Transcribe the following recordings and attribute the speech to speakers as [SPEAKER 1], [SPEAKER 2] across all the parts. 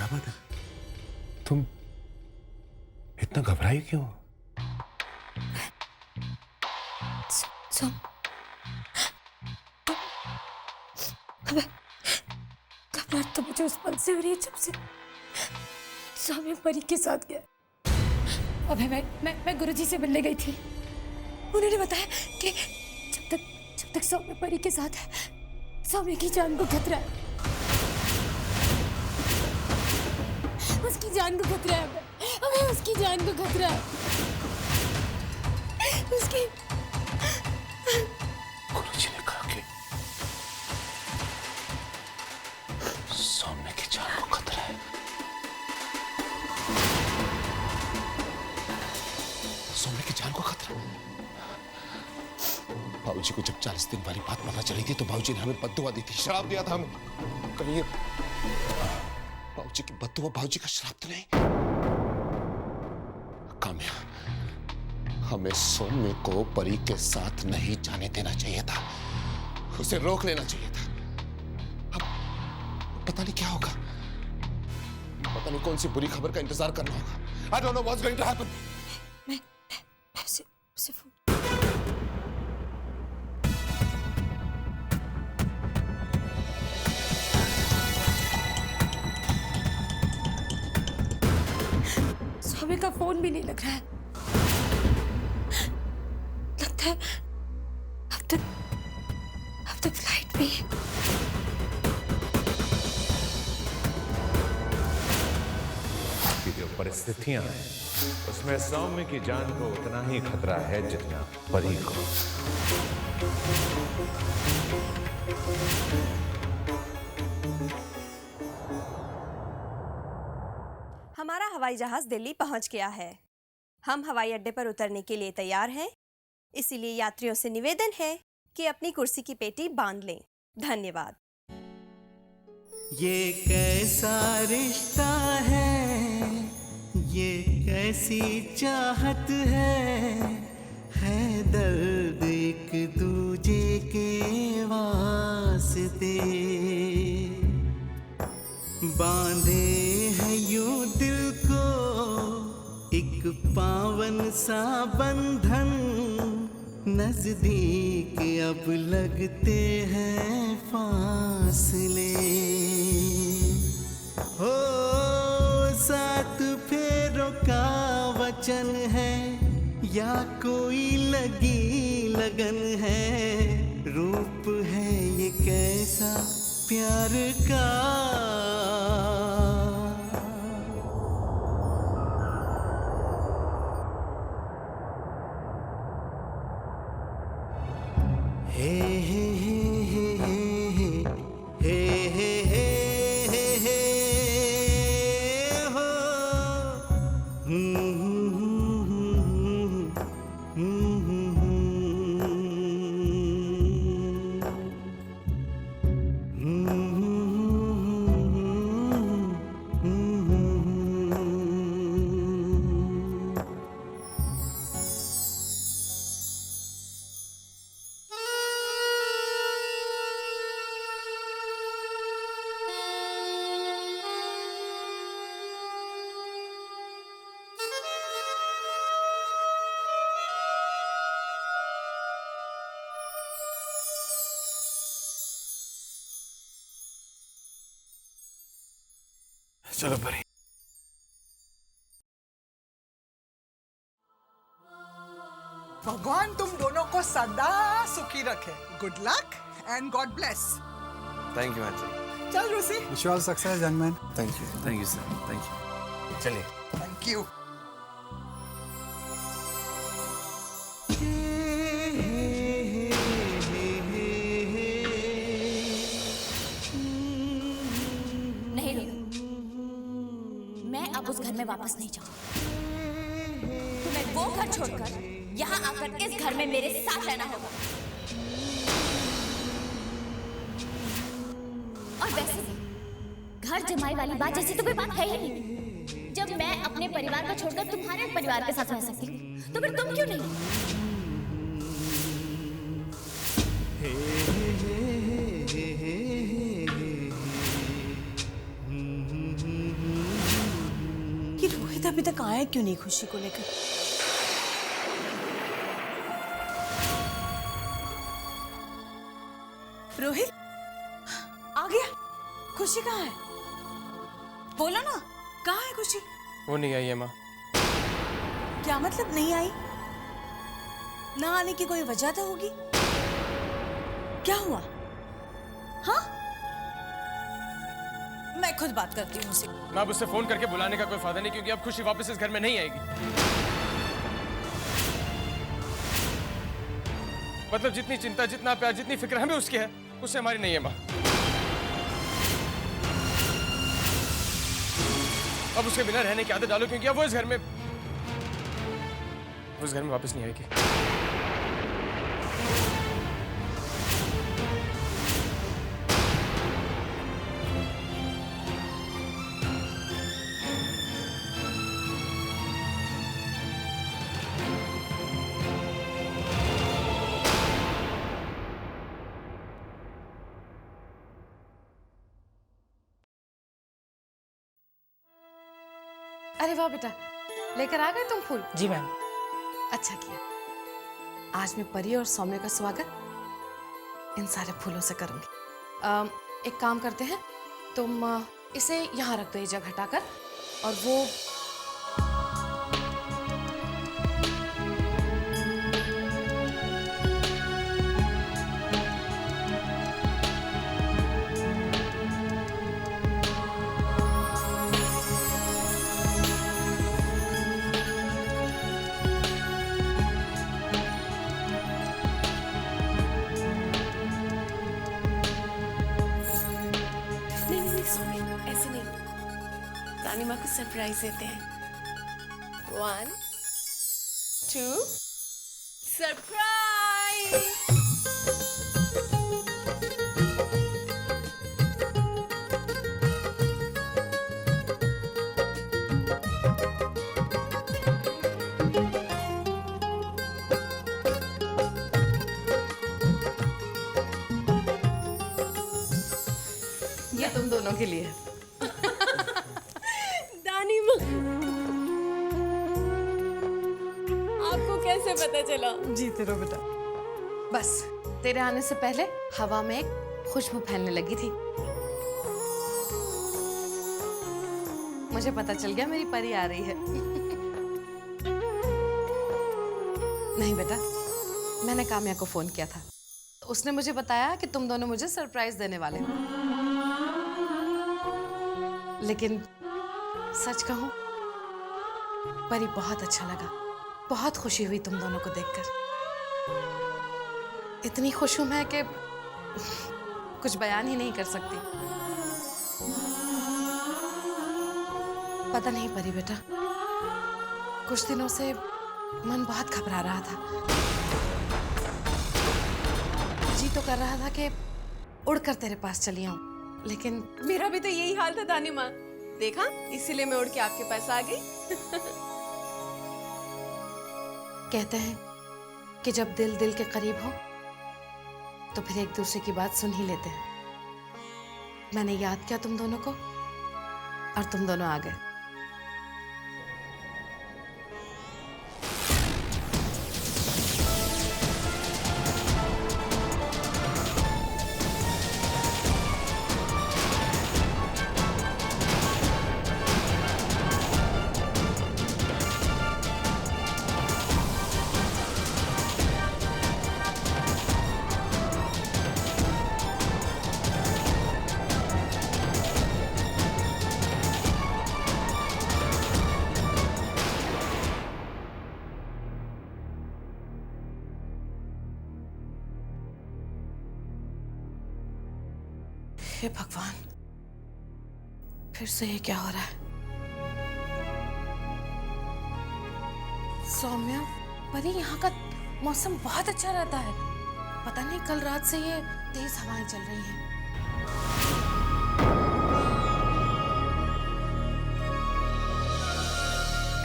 [SPEAKER 1] क्या बात है? तुम इतना घबराई क्यों?
[SPEAKER 2] घबराहट तो मुझे उस पल से हो रही है जब से सौम्य परी के साथ गया। अबे मैं गुरुजी से मिलने गई थी। उन्होंने बताया कि जब तक सौम्य परी के साथ है, सौम्य की जान को खतरा है। उसकी जान को खतरा है। अबे उसकी जान को खतरा है। उसकी
[SPEAKER 1] गुरुजी ने कहा कि सौम्य की जान को खतरा है। सौम्य की जान को खतरा? बाबूजी को जब 40 दिन वाली बात पता चली थी तो बाबूजी ने हमें बद्दुआ दी थी, श्राप दिया था हमें। कहीं बाबूजी की बद्दुआ बाबूजी का श्राप तो नहीं? काम्या, हमें सौम्य को परी के साथ नहीं जाने देना चाहिए था, उसे रोक लेना चाहिए था। अब पता नहीं क्या होगा, पता नहीं कौन सी बुरी खबर का इंतजार करना होगा। I don't know what's going to happen.
[SPEAKER 2] मैं उसे फोन। सौम्य का फोन भी नहीं लग रहा है। लगता है अब तक फ्लाइट भी है।
[SPEAKER 3] की जो परिस्थितियां हैं उसमें सौम्य की जान को उतना ही खतरा है जितना परी को।
[SPEAKER 4] हमारा हवाई जहाज दिल्ली पहुंच गया है। हम हवाई अड्डे पर उतरने के लिए तैयार हैं। इसीलिए यात्रियों से निवेदन है कि अपनी कुर्सी की पेटी बांध लें। धन्यवाद।
[SPEAKER 5] ये कैसा रिश्ता है, ये कैसी चाहत है दर्द एक दूजे के वास्ते। बांधे हैं यूं दिल को एक पावन सा बंधन, नजदीक अब लगते हैं फासले। हो सात फेरों का वचन है या कोई लगी लगन है, रूप है ये कैसा प्यार का। हे हे हे हे हे हे हे हे हो
[SPEAKER 1] चलो परी।
[SPEAKER 6] भगवान तुम दोनों को सदा सुखी रखे। Good luck and God bless.
[SPEAKER 7] Thank you aunty.
[SPEAKER 6] चल Rusi.
[SPEAKER 8] Wish you all success young man.
[SPEAKER 7] Thank you sir, thank you. चलिए।
[SPEAKER 6] Thank you.
[SPEAKER 2] नहीं रोहित, मैं अब उस घर में वापस नहीं जाऊंगी। तुम्हें वो घर छोड़कर यहाँ आकर इस घर में मेरे साथ रहना होगा। और वैसे भी घर जमाई वाली बात जैसी तो कोई बात है ही नहीं। जब मैं अपने परिवार को छोड़कर तुम्हारे परिवार के साथ रह सकती हूँ, तो फिर तुम क्यों नहीं?
[SPEAKER 8] अभी तक आया क्यों नहीं खुशी को लेकर? रोहित आ गया। खुशी कहाँ है? बोलो ना, कहाँ है खुशी?
[SPEAKER 7] वो नहीं आई है माँ।
[SPEAKER 8] क्या मतलब नहीं आई? ना आने की कोई वजह तो होगी। क्या हुआ? हाँ, मैं खुद बात करती हूँ उससे।
[SPEAKER 7] मैं अब उससे फोन करके बुलाने का कोई फायदा नहीं, क्योंकि अब खुशी वापस इस घर में नहीं आएगी। मतलब जितनी चिंता, जितना प्यार, जितनी फिक्र हमें उसकी है, उससे हमारी नहीं है माँ। अब उसके बिना रहने की आदत डालो, क्योंकि अब वो इस घर में वापस नहीं आएगी।
[SPEAKER 2] अरे वाह बेटा, लेकर आ गए तुम फूल?
[SPEAKER 8] जी मैम।
[SPEAKER 2] अच्छा किया। आज मैं परी और सौम्य का स्वागत इन सारे फूलों से करूंगी। एक काम करते हैं, तुम इसे यहाँ रख दो, ये जगह हटाकर, और वो ऐसे नहीं, रानी माँ को सरप्राइज देते हैं। 1 2 सरप्राइज। ये तुम दोनों के लिए।
[SPEAKER 9] दानी माँ, आपको कैसे पता चला?
[SPEAKER 8] जीते रहो बेटा।
[SPEAKER 2] बस तेरे आने से पहले हवा में एक खुशबू फैलने लगी थी। मुझे पता चल गया मेरी परी आ रही है। नहीं बेटा, मैंने काम्या को फोन किया था, उसने मुझे बताया कि तुम दोनों मुझे सरप्राइज देने वाले हो। लेकिन सच कहूं, परी बहुत अच्छा लगा, बहुत खुशी हुई तुम दोनों को देखकर। इतनी खुश हूं मैं कि कुछ बयान ही नहीं कर सकती। पता नहीं परी बेटा, कुछ दिनों से मन बहुत घबरा रहा था। जी तो कर रहा था कि उड़कर तेरे पास चली आऊं, लेकिन
[SPEAKER 9] मेरा भी तो यही हाल था दानी माँ। देखा, इसीलिए मैं उड़ के आपके पास आ गई।
[SPEAKER 2] कहते हैं कि जब दिल दिल के करीब हो तो फिर एक दूसरे की बात सुन ही लेते हैं। मैंने याद किया तुम दोनों को और तुम दोनों आ गए। हे भगवान, फिर से ये क्या हो रहा है? सौम्या, परी, यहाँ का मौसम बहुत अच्छा रहता है। पता नहीं कल रात से ये तेज हवाएं चल रही हैं।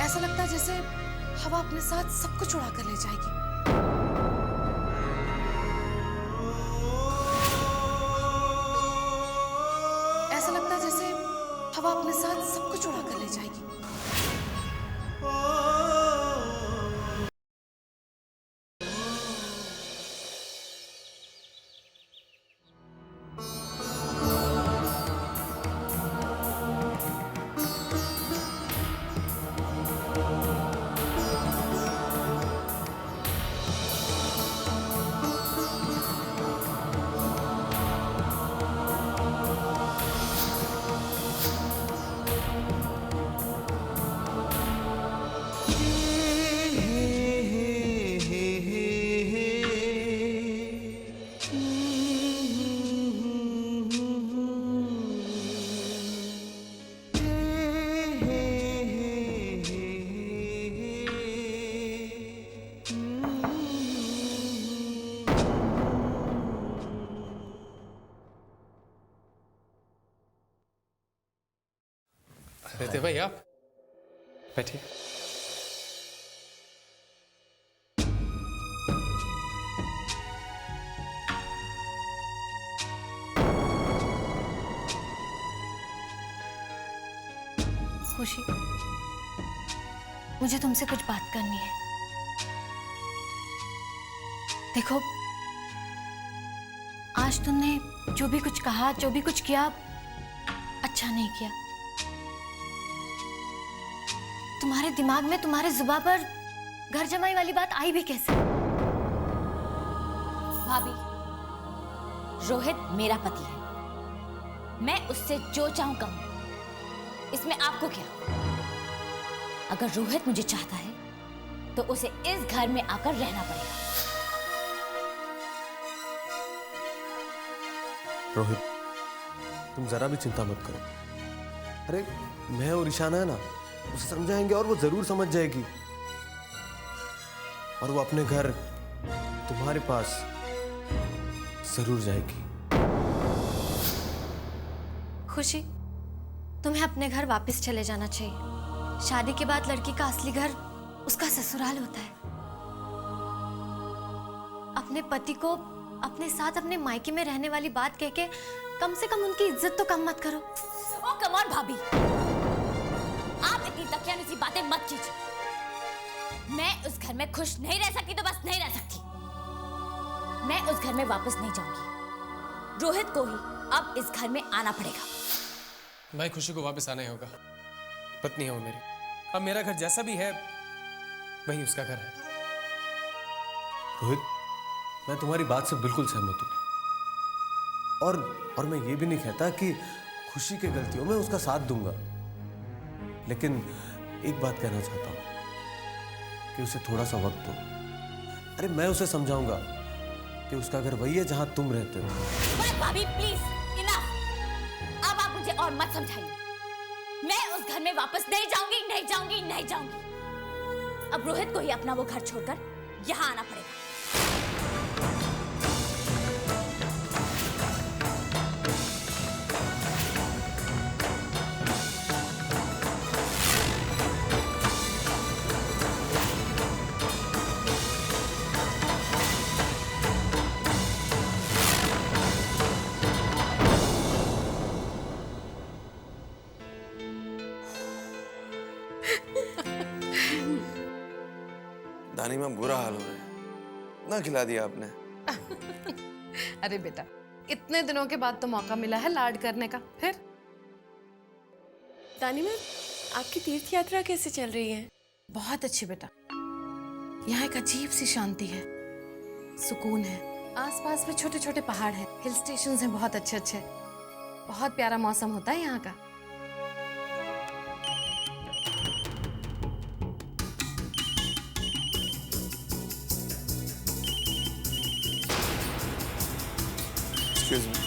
[SPEAKER 2] ऐसा लगता है जैसे हवा अपने साथ सब कुछ उड़ा कर ले जाएगी। ऐसा लगता है जैसे हवा अपने साथ सब कुछ उड़ा कर ले जाएगी।
[SPEAKER 7] रहते भाई आप बैठिए।
[SPEAKER 2] खुशी, मुझे तुमसे कुछ बात करनी है। देखो, आज तुमने जो भी कुछ कहा, जो भी कुछ किया, अच्छा नहीं किया। तुम्हारे दिमाग में, तुम्हारे जुबान पर घर जमाई वाली बात आई भी कैसे?
[SPEAKER 10] भाभी, रोहित मेरा पति है, मैं उससे जो चाहूं कहूं, इसमें आपको क्या? अगर रोहित मुझे चाहता है तो उसे इस घर में आकर रहना पड़ेगा।
[SPEAKER 5] रोहित, तुम जरा भी चिंता मत करो। अरे मैं और ईशाना है ना, उसे समझाएंगे और वो जरूर समझ जाएगी, और वो अपने घर तुम्हारे पास जरूर जाएगी।
[SPEAKER 2] खुशी, तुम्हें अपने घर वापस चले जाना चाहिए। शादी के बाद लड़की का असली घर उसका ससुराल होता है। अपने पति को अपने साथ अपने मायके में रहने वाली बात कह के कम से कम उनकी इज्जत तो कम मत करो।
[SPEAKER 10] ओ कम ऑन भाभी, आप इतनी तकियानुसी बातें मत कीजिए। मैं उस घर में खुश नहीं रह सकती तो बस नहीं रह सकती। मैं उस घर में वापस नहीं जाऊंगी। रोहित को ही अब इस घर में आना पड़ेगा।
[SPEAKER 7] भाई खुशी को वापस आना ही होगा। पत्नी है वो मेरी। अब मेरा घर जैसा भी है वही उसका घर है।
[SPEAKER 5] रोहित, मैं तुम्हारी बात से बिल्कुल सहमत हूं, और मैं ये भी नहीं कहता कि खुशी की गलतियों में उसका साथ दूंगा, लेकिन एक बात कहना चाहता हूं कि उसे थोड़ा सा वक्त दो। अरे मैं उसे समझाऊंगा कि उसका घर वही है जहां तुम रहते हो।
[SPEAKER 10] भाभी प्लीज, इनफ। अब आप मुझे और मत समझाइए। मैं उस घर में वापस नहीं जाऊंगी, नहीं जाऊंगी, नहीं जाऊंगी। अब रोहित को ही अपना वो घर छोड़कर यहां आना पड़ेगा।
[SPEAKER 11] दानी माँ, बुरा हाल हो रहा है। ना खिला दिया आपने।
[SPEAKER 9] अरे बेटा, इतने दिनों के बाद तो मौका मिला है लाड करने का। फिर
[SPEAKER 12] दानी मैम, आपकी तीर्थ यात्रा कैसे चल रही है?
[SPEAKER 9] बहुत अच्छी बेटा। यहाँ एक अजीब सी शांति है, सुकून है। आसपास में छोटे छोटे पहाड़ हैं, हिल स्टेशन हैं बहुत अच्छे अच्छे। बहुत प्यारा मौसम होता है यहाँ का।
[SPEAKER 11] Excuse me.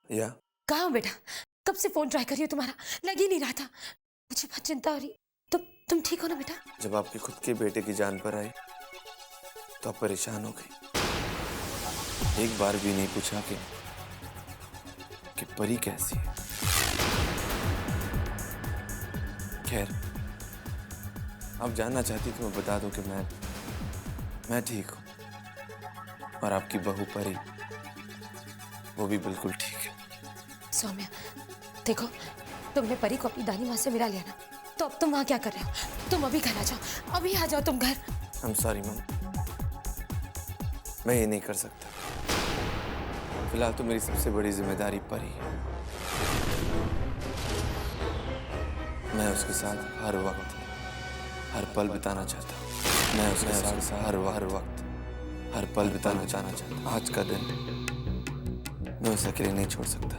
[SPEAKER 11] या
[SPEAKER 2] कहाँ हो बेटा? कब से फोन ट्राई कर रही हो, तुम्हारा लग ही नहीं रहा था। मुझे बहुत चिंता हो रही। तुम ठीक हो ना बेटा?
[SPEAKER 11] जब आपके खुद के बेटे की जान पर आई तो आप परेशान हो गई। एक बार भी नहीं पूछा कि परी कैसी है। खैर, आप जानना चाहती तो मैं बता दूं कि मैं ठीक हूं, और आपकी बहू परी वो भी बिल्कुल ठीक है।
[SPEAKER 2] सौम्या, देखो, तुमने परी को अपनी दानी माँ से मिला लिया ना, तो अब तुम वहाँ क्या कर रहे हो? तुम अभी घर आ जाओ, अभी आ जाओ तुम घर।
[SPEAKER 11] I'm sorry मम, मैं ये नहीं कर सकता। फिलहाल तो मेरी सबसे बड़ी जिम्मेदारी परी है। मैं उसके साथ हर वक्त, हर पल बिताना चाहता हूँ। मैं उसके साथ हर वक्त, हर पल बिताना चाहता हूँ। आज का दिन मैं उसे अकेले नहीं छोड़ सकता।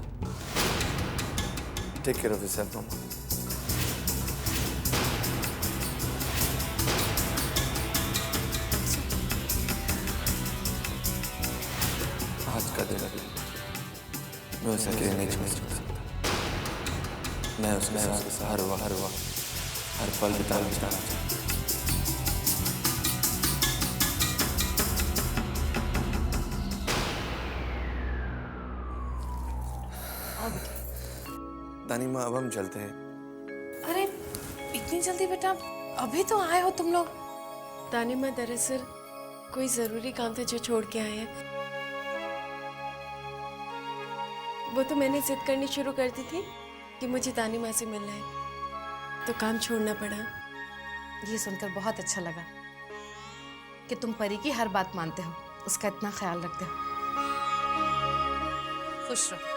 [SPEAKER 11] टेक केयर ऑफ योरसेल्फ मम्मा। आज का दिन मैं उसे अकेले नहीं छोड़ सकता। मैं उसके साथ हर वक्त, हर पल बिताना चाहता हूँ। तानीमा अब हम चलते हैं।
[SPEAKER 9] अरे इतनी जल्दी बेटा, अभी तो आए हो तुम लोग।
[SPEAKER 12] तानीमा दरअसल कोई जरूरी काम था जो छोड़ के आए हैं। वो तो मैंने जिद करनी शुरू कर दी थी कि मुझे तानीमा से मिलना है, तो काम छोड़ना पड़ा।
[SPEAKER 9] ये सुनकर बहुत अच्छा लगा कि तुम परी की हर बात मानते हो, उसका इतना ख्याल रखते हो। खुश रहो,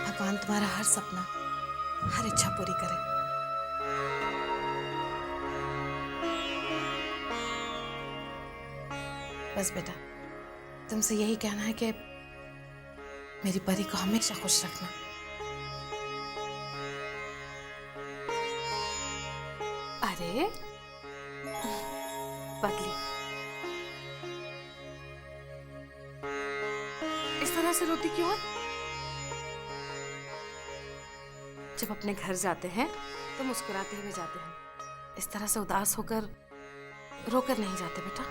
[SPEAKER 9] भगवान तुम्हारा हर सपना, हर इच्छा पूरी करे। बस बेटा, तुमसे यही कहना है कि मेरी परी को हमेशा खुश रखना। अरे पगली, इस तरह से रोती क्यों है? जब अपने घर जाते हैं तो मुस्कुराते हुए जाते हैं, इस तरह से उदास होकर रोकर नहीं जाते बेटा।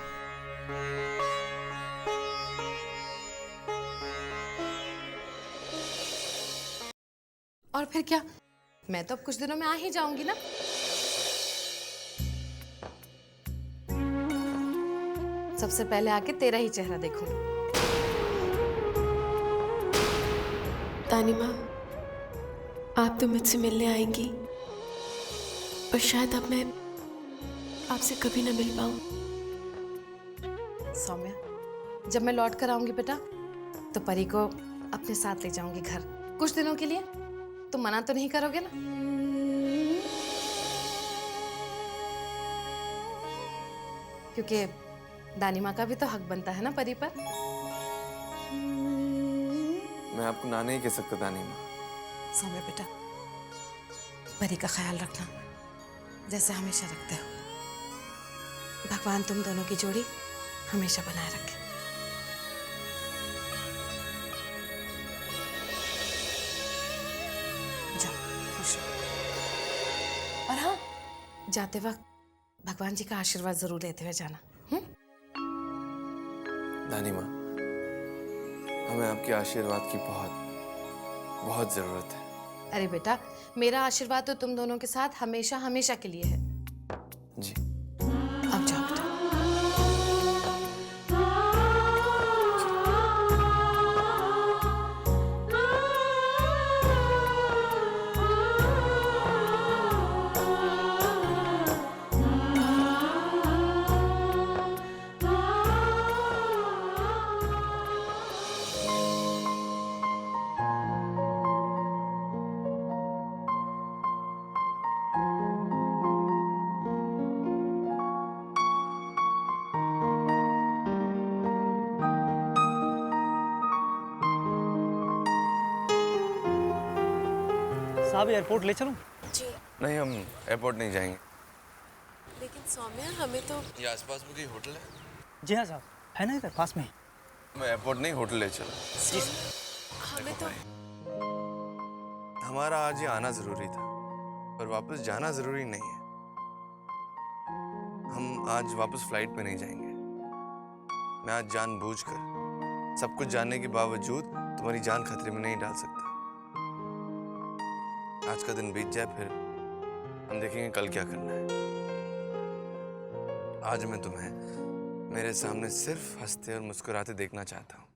[SPEAKER 9] और फिर क्या, मैं तो अब कुछ दिनों में आ ही जाऊंगी ना। सबसे पहले आके तेरा ही चेहरा देखूंगी।
[SPEAKER 12] तानीमा, आप तो मुझसे मिलने आएंगी और शायद अब मैं आपसे कभी ना मिल पाऊं।
[SPEAKER 9] सौम्या, जब मैं लौट कर आऊंगी बेटा तो परी को अपने साथ ले जाऊंगी घर कुछ दिनों के लिए। तुम मना तो नहीं करोगे ना? क्योंकि दानिमा का भी तो हक बनता है ना परी पर।
[SPEAKER 11] मैं आपको ना नहीं कह सकता तानीमा।
[SPEAKER 9] सौम्या बेटा, परी का ख्याल रखना जैसे हमेशा रखते हो। भगवान तुम दोनों की जोड़ी हमेशा बनाए रखे। जाओ खुश रहो। और हाँ, जाते वक्त भगवान जी का आशीर्वाद जरूर लेते हुए जाना।
[SPEAKER 11] तानीमा, हमें आपके आशीर्वाद की बहुत बहुत जरूरत है।
[SPEAKER 9] अरे बेटा, मेरा आशीर्वाद तो तुम दोनों के साथ हमेशा हमेशा के लिए है।
[SPEAKER 11] जी।
[SPEAKER 9] अब जाओ बेटा।
[SPEAKER 13] साहब एयरपोर्ट ले चलूं?
[SPEAKER 12] जी।
[SPEAKER 11] नहीं, हम एयरपोर्ट नहीं जाएंगे।
[SPEAKER 12] लेकिन सौम्या, हमें तो
[SPEAKER 11] ये आसपास में कोई होटल है?
[SPEAKER 13] जी हाँ साहब, है ना इधर पास में।
[SPEAKER 11] मैं एयरपोर्ट नहीं, होटल ले चलो।
[SPEAKER 13] जी।
[SPEAKER 12] हमें तो
[SPEAKER 11] हमारा आज ही आना जरूरी था, पर वापस जाना जरूरी नहीं है। हम आज वापस फ्लाइट पे नहीं जाएंगे। मैं आज जानबूझकर सब कुछ जानने के बावजूद तुम्हारी जान खतरे में नहीं डाल सकता। आज का दिन बीत जाए, फिर हम देखेंगे कल क्या करना है। आज मैं तुम्हें मेरे सामने सिर्फ हंसते और मुस्कुराते देखना चाहता हूँ।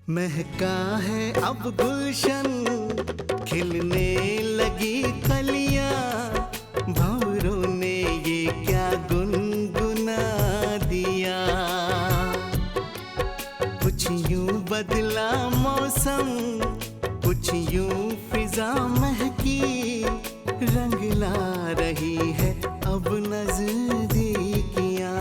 [SPEAKER 14] महका है अब गुलशन, खिलने लगी कलियां, भंवरों ने ये क्या गुनगुना दिया। कुछ यूं बदला मौसम, कुछ यूं फिजा महकी, रंग ला रही है अब नजदीकियां।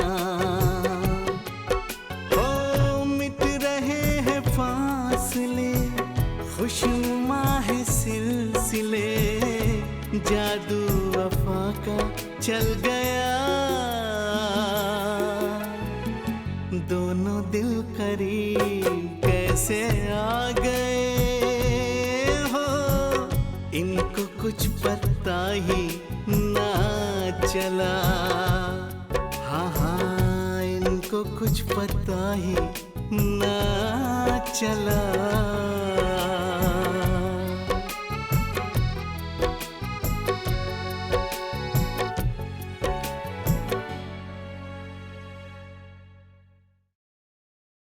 [SPEAKER 14] ओ मिट रहे हैं फासले, खुशनुमा है सिलसिले, जादू वफा का चल गया। दोनों दिल करीब कैसे आ गए हो, इनको कुछ पता ही ना चला। हाँ हाँ, इनको कुछ पता ही ना चला